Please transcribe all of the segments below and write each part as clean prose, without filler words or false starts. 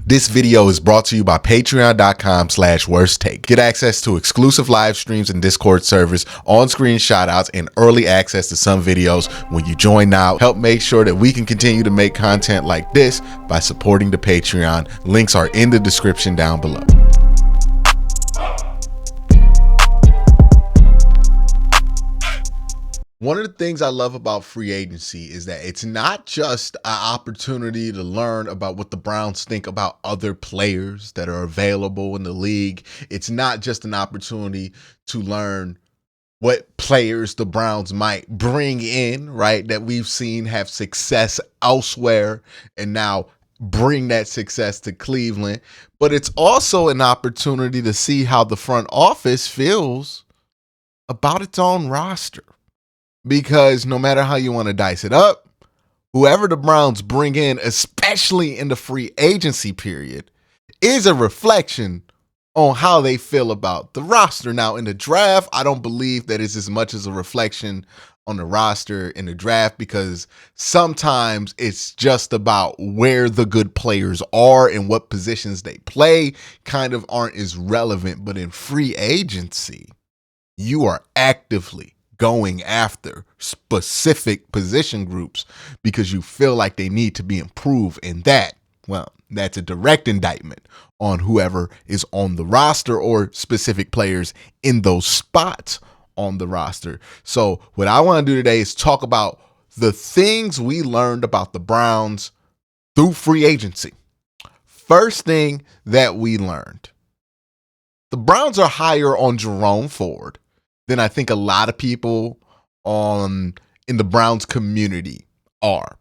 This video is brought to you by patreon.com/worsttake. Get access to exclusive live streams and Discord servers, on-screen shoutouts, and early access to some videos when you join now. Help make sure that we can continue to make content like this by supporting the Patreon. Links are in the description down below. One of the things I love about free agency is that it's not just an opportunity to learn about what the Browns think about other players that are available in the league. It's not just an opportunity to learn what players the Browns might bring in, right, that we've seen have success elsewhere and now bring that success to Cleveland. But it's also an opportunity to see how the front office feels about its own roster. Because no matter how you want to dice it up, whoever the Browns bring in, especially in the free agency period, is a reflection on how they feel about the roster. Now, in the draft, I don't believe that it's as much as a reflection on the roster in the draft, because sometimes it's just about where the good players are and what positions they play kind of aren't as relevant. But in free agency, you are actively going after specific position groups because you feel like they need to be improved, and that's a direct indictment on whoever is on the roster or specific players in those spots on the roster. So what I want to do today is talk about the things we learned about the Browns through free agency. First thing that we learned, the Browns are higher on Jerome Ford than I think a lot of people in the Browns community are.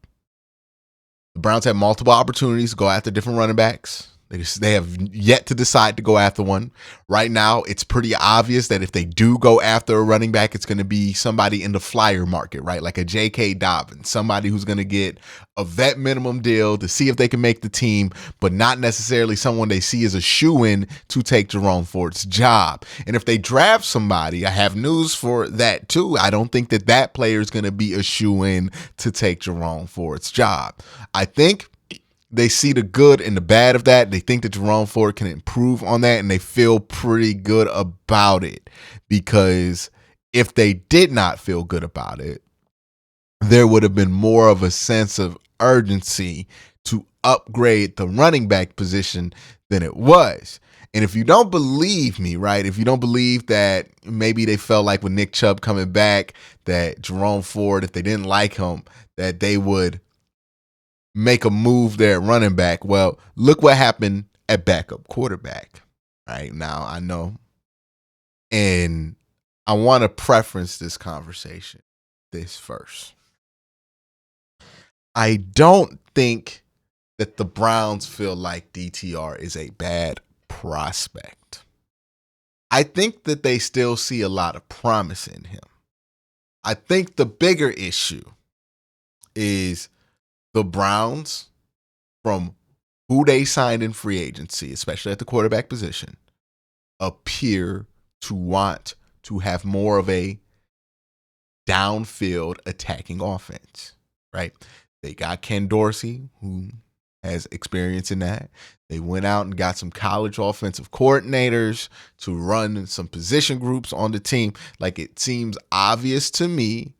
The Browns have multiple opportunities to go after different running backs. They have yet to decide to go after one. Right now, it's pretty obvious that if they do go after a running back, it's going to be somebody in the flyer market, right? Like a J.K. Dobbins, somebody who's going to get a vet minimum deal to see if they can make the team, but not necessarily someone they see as a shoo-in to take Jerome Ford's job. And if they draft somebody, I have news for that too. I don't think that player is going to be a shoo-in to take Jerome Ford's job. I think they see the good and the bad of that. They think that Jerome Ford can improve on that, and they feel pretty good about it, because if they did not feel good about it, there would have been more of a sense of urgency to upgrade the running back position than it was. And if you don't believe me, right, if you don't believe that maybe they felt like with Nick Chubb coming back, that Jerome Ford, if they didn't like him, that they would make a move there at running back. Well, look what happened at backup quarterback right now. I know. And I want to preference this conversation this first. I don't think that the Browns feel like DTR is a bad prospect. I think that they still see a lot of promise in him. I think the bigger issue is the Browns, from who they signed in free agency, especially at the quarterback position, appear to want to have more of a downfield attacking offense, right? They got Ken Dorsey, who has experience in that. They went out and got some college offensive coordinators to run some position groups on the team. Like, it seems obvious to me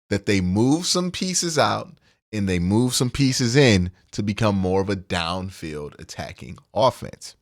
that they move some pieces out and they move some pieces in to become more of a downfield attacking offense.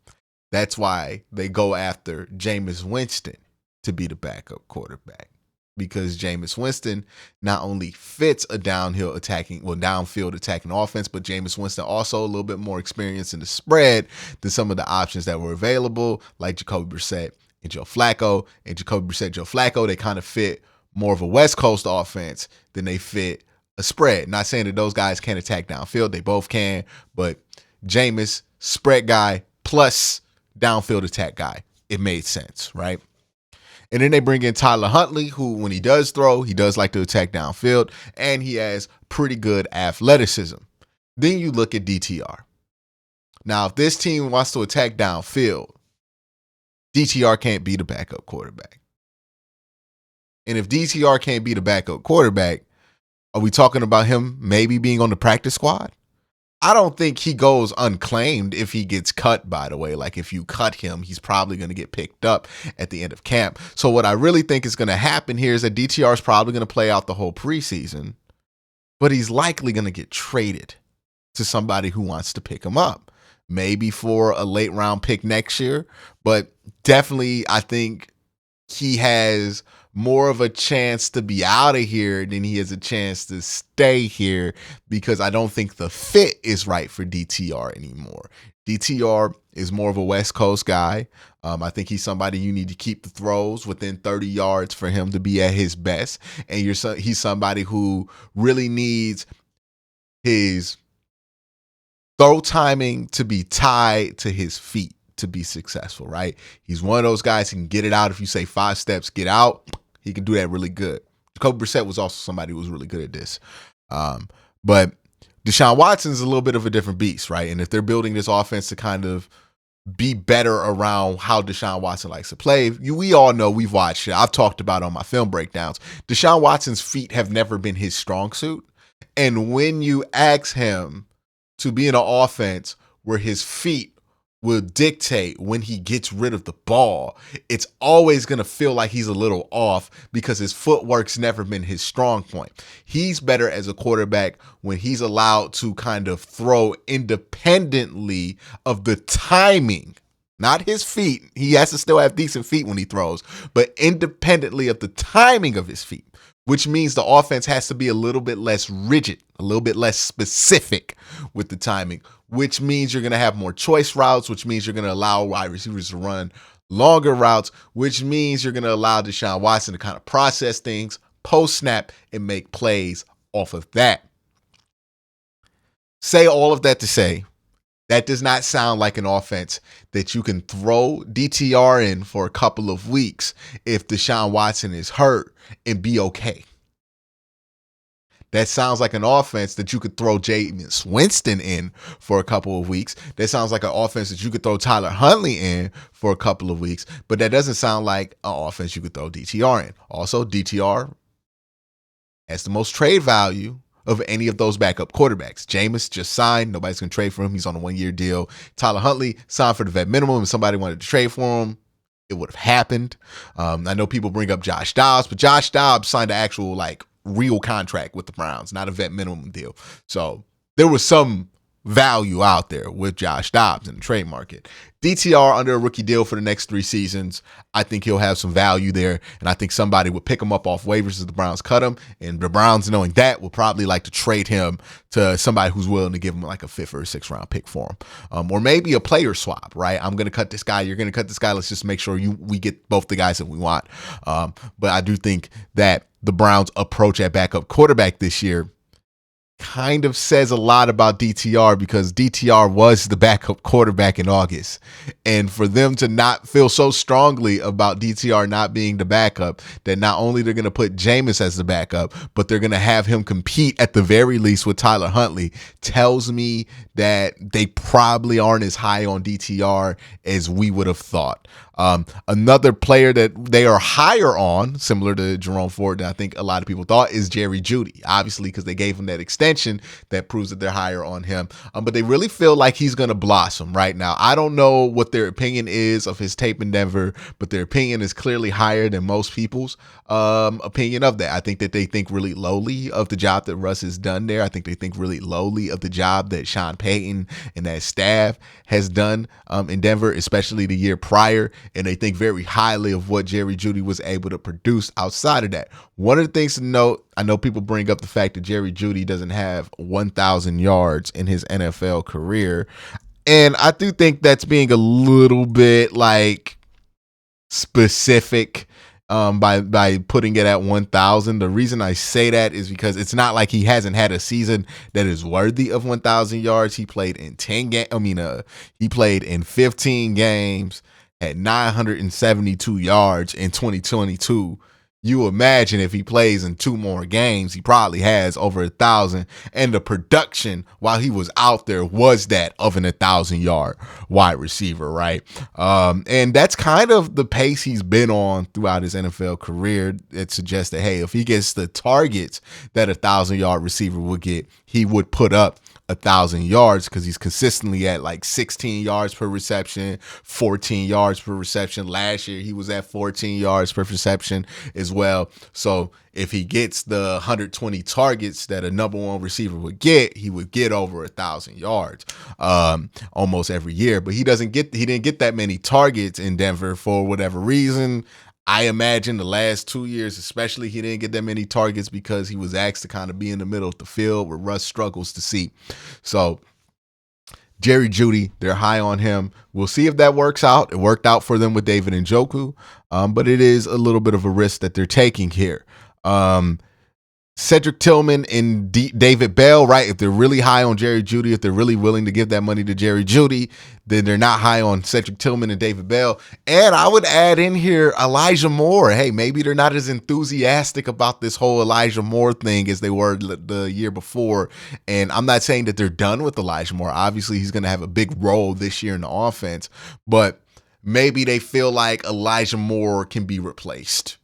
That's why they go after Jameis Winston to be the backup quarterback, because Jameis Winston not only fits a downfield attacking offense, but Jameis Winston also a little bit more experience in the spread than some of the options that were available, like Jacoby Brissett and Joe Flacco. And Jacoby Brissett, Joe Flacco, they kind of fit more of a West Coast offense than they fit a spread. Not saying that those guys can't attack downfield. They both can. But Jameis, spread guy plus downfield attack guy. It made sense, right? And then they bring in Tyler Huntley, who, when he does throw, he does like to attack downfield, and he has pretty good athleticism. Then you look at DTR. Now, if this team wants to attack downfield, DTR can't be the backup quarterback. And if DTR can't be the backup quarterback, are we talking about him maybe being on the practice squad? I don't think he goes unclaimed if he gets cut, by the way. Like if you cut him, he's probably going to get picked up at the end of camp. So what I really think is going to happen here is that DTR is probably going to play out the whole preseason, but he's likely going to get traded to somebody who wants to pick him up. Maybe for a late round pick next year, but definitely I think he has more of a chance to be out of here than he has a chance to stay here, because I don't think the fit is right for DTR anymore. DTR is more of a West Coast guy. I think he's somebody you need to keep the throws within 30 yards for him to be at his best. And he's somebody who really needs his throw timing to be tied to his feet to be successful, right? He's one of those guys who can get it out. If you say 5 steps, get out, he can do that really good. Jacoby Brissett was also somebody who was really good at this. But Deshaun Watson is a little bit of a different beast, right? And if they're building this offense to kind of be better around how Deshaun Watson likes to play, we all know, we've watched it. I've talked about it on my film breakdowns. Deshaun Watson's feet have never been his strong suit. And when you ask him to be in an offense where his feet will dictate when he gets rid of the ball, it's always going to feel like he's a little off because his footwork's never been his strong point. He's better as a quarterback when he's allowed to kind of throw independently of the timing, not his feet. He has to still have decent feet when he throws, but independently of the timing of his feet, which means the offense has to be a little bit less rigid, a little bit less specific with the timing, which means you're going to have more choice routes, which means you're going to allow wide receivers to run longer routes, which means you're going to allow Deshaun Watson to kind of process things post-snap and make plays off of that. Say all of that to say, that does not sound like an offense that you can throw DTR in for a couple of weeks if Deshaun Watson is hurt and be okay. That sounds like an offense that you could throw Jameis Winston in for a couple of weeks. That sounds like an offense that you could throw Tyler Huntley in for a couple of weeks. But that doesn't sound like an offense you could throw DTR in. Also, DTR has the most trade value of any of those backup quarterbacks. Jameis just signed. Nobody's going to trade for him. He's on a 1-year deal. Tyler Huntley signed for the vet minimum. If somebody wanted to trade for him, it would have happened. I know people bring up Josh Dobbs, but Josh Dobbs signed an actual real contract with the Browns, not a vet minimum deal. So there was some value out there with Josh Dobbs in the trade market. DTR under a rookie deal for the next 3 seasons. I think he'll have some value there, and I think somebody would pick him up off waivers if the Browns cut him, and the Browns, knowing that, will probably like to trade him to somebody who's willing to give him like a 5th or a 6th round pick for him, or maybe a player swap, right? I'm going to cut this guy, you're going to cut this guy, let's just make sure we get both the guys that we want. But I do think that the Browns' approach at backup quarterback this year kind of says a lot about DTR, because DTR was the backup quarterback in August. And for them to not feel so strongly about DTR not being the backup, that not only they're going to put Jameis as the backup, but they're going to have him compete at the very least with Tyler Huntley, tells me that they probably aren't as high on DTR as we would have thought. Another player that they are higher on, similar to Jerome Ford, than I think a lot of people thought, is Jerry Jeudy, obviously because they gave him that extension that proves that they're higher on him. But they really feel like he's going to blossom right now. I don't know what their opinion is of his tape in Denver, but their opinion is clearly higher than most people's opinion of that. I think that they think really lowly of the job that Russ has done there. I think they think really lowly of the job that Sean Payton and that staff has done in Denver, especially the year prior. And they think very highly of what Jerry Jeudy was able to produce outside of that. One of the things to note, I know people bring up the fact that Jerry Jeudy doesn't have 1,000 yards in his NFL career. And I do think that's being a little bit specific by putting it at 1,000. The reason I say that is because it's not like he hasn't had a season that is worthy of 1,000 yards. He played in 10 games. He played in 15 games at 972 yards in 2022. You imagine if he plays in 2 more games, he probably has over 1,000. And the production while he was out there was that of an 1,000-yard wide receiver, right? And that's kind of the pace he's been on throughout his NFL career. It suggests that, hey, if he gets the targets that a 1,000-yard receiver would get, he would put up 1,000 yards because he's consistently at like 16 yards per reception, 14 yards per reception. Last year, he was at 14 yards per reception as well. So if he gets the 120 targets that a number one receiver would get, he would get over 1,000 yards almost every year. But he didn't get that many targets in Denver for whatever reason. I imagine the last 2 years, especially, he didn't get that many targets because he was asked to kind of be in the middle of the field where Russ struggles to see. So Jerry Jeudy, they're high on him. We'll see if that works out. It worked out for them with David Njoku, but it is a little bit of a risk that they're taking here. Cedric Tillman and David Bell, right? If they're really high on Jerry Jeudy, if they're really willing to give that money to Jerry Jeudy, then they're not high on Cedric Tillman and David Bell. And I would add in here Elijah Moore. Hey, maybe they're not as enthusiastic about this whole Elijah Moore thing as they were the year before. And I'm not saying that they're done with Elijah Moore. Obviously, he's going to have a big role this year in the offense, but maybe they feel like Elijah Moore can be replaced.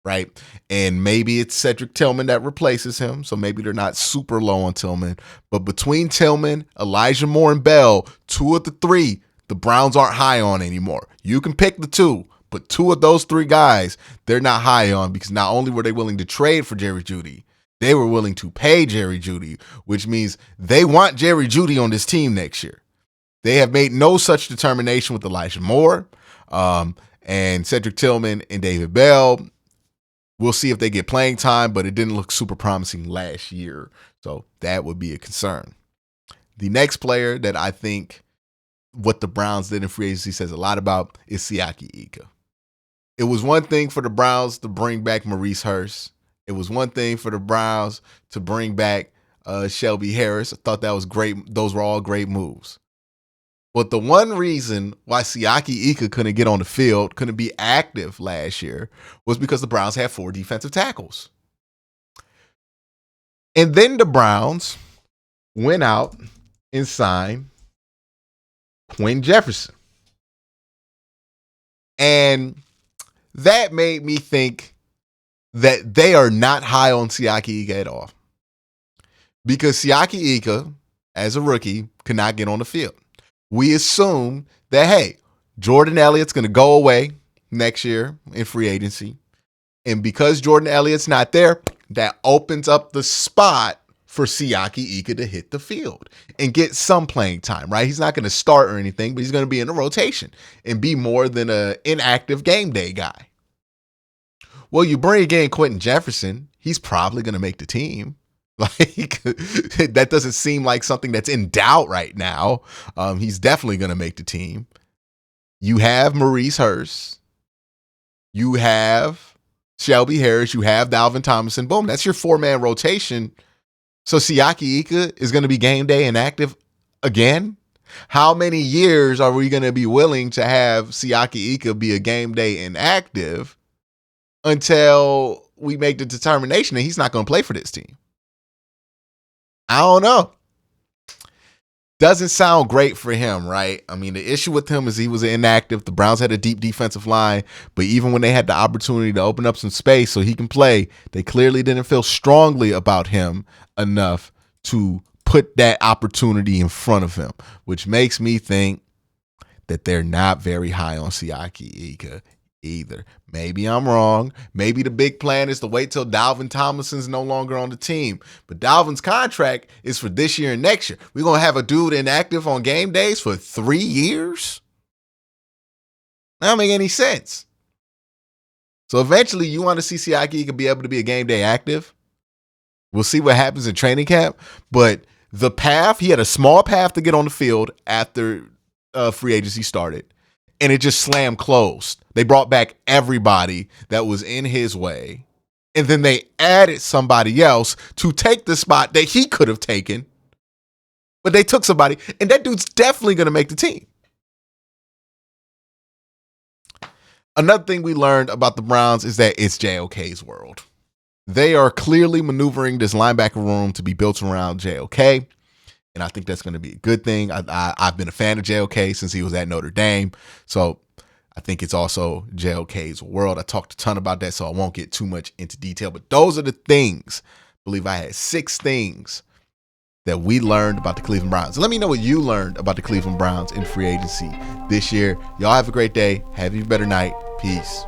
Right. And maybe it's Cedric Tillman that replaces him. So maybe they're not super low on Tillman. But between Tillman, Elijah Moore, and Bell, 2 of the 3, the Browns aren't high on anymore. You can pick the 2, but 2 of those 3 guys, they're not high on because not only were they willing to trade for Jerry Jeudy, they were willing to pay Jerry Jeudy, which means they want Jerry Jeudy on this team next year. They have made no such determination with Elijah Moore and Cedric Tillman and David Bell. We'll see if they get playing time, but it didn't look super promising last year. So that would be a concern. The next player that I think what the Browns did in free agency says a lot about is Siaki Ika. It was one thing for the Browns to bring back Maurice Hurst. It was one thing for the Browns to bring back Shelby Harris. I thought that was great. Those were all great moves. But the one reason why Siaki Ika couldn't get on the field, couldn't be active last year, was because the Browns had 4 defensive tackles. And then the Browns went out and signed Quinn Jefferson. And that made me think that they are not high on Siaki Ika at all. Because Siaki Ika, as a rookie, could not get on the field. We assume that, hey, Jordan Elliott's going to go away next year in free agency. And because Jordan Elliott's not there, that opens up the spot for Siaki Ika to hit the field and get some playing time, right? He's not going to start or anything, but he's going to be in the rotation and be more than an inactive game day guy. Well, you bring in Quentin Jefferson, he's probably going to make the team. Like, that doesn't seem like something that's in doubt right now. He's definitely going to make the team. You have Maurice Hurst. You have Shelby Harris. You have Dalvin Tomlinson. Boom, that's your 4-man rotation. So Siaki Ika is going to be game day inactive again? How many years are we going to be willing to have Siaki Ika be a game day inactive until we make the determination that he's not going to play for this team? I don't know. Doesn't sound great for him, right? I mean, the issue with him is he was inactive. The Browns had a deep defensive line, but even when they had the opportunity to open up some space so he can play, they clearly didn't feel strongly about him enough to put that opportunity in front of him, which makes me think that they're not very high on Siaki Ika either. Maybe I'm wrong. Maybe the big plan is to wait till Dalvin Tomlinson's no longer on the team. But Dalvin's contract is for this year and next year. We're going to have a dude inactive on game days for 3 years? That don't make any sense. So eventually you want to see Siaki Ika be able to be a game day active. We'll see what happens in training camp. But the path, he had a small path to get on the field after free agency started. And it just slammed closed. They brought back everybody that was in his way. And then they added somebody else to take the spot that he could have taken. But they took somebody, and that dude's definitely going to make the team. Another thing we learned about the Browns is that it's JOK's world. They are clearly maneuvering this linebacker room to be built around JOK. And I think that's going to be a good thing. I've been a fan of JOK since he was at Notre Dame. So I think it's also JOK's world. I talked a ton about that, so I won't get too much into detail. But those are the things. I believe I had 6 things that we learned about the Cleveland Browns. Let me know what you learned about the Cleveland Browns in free agency this year. Y'all have a great day. Have a better night. Peace.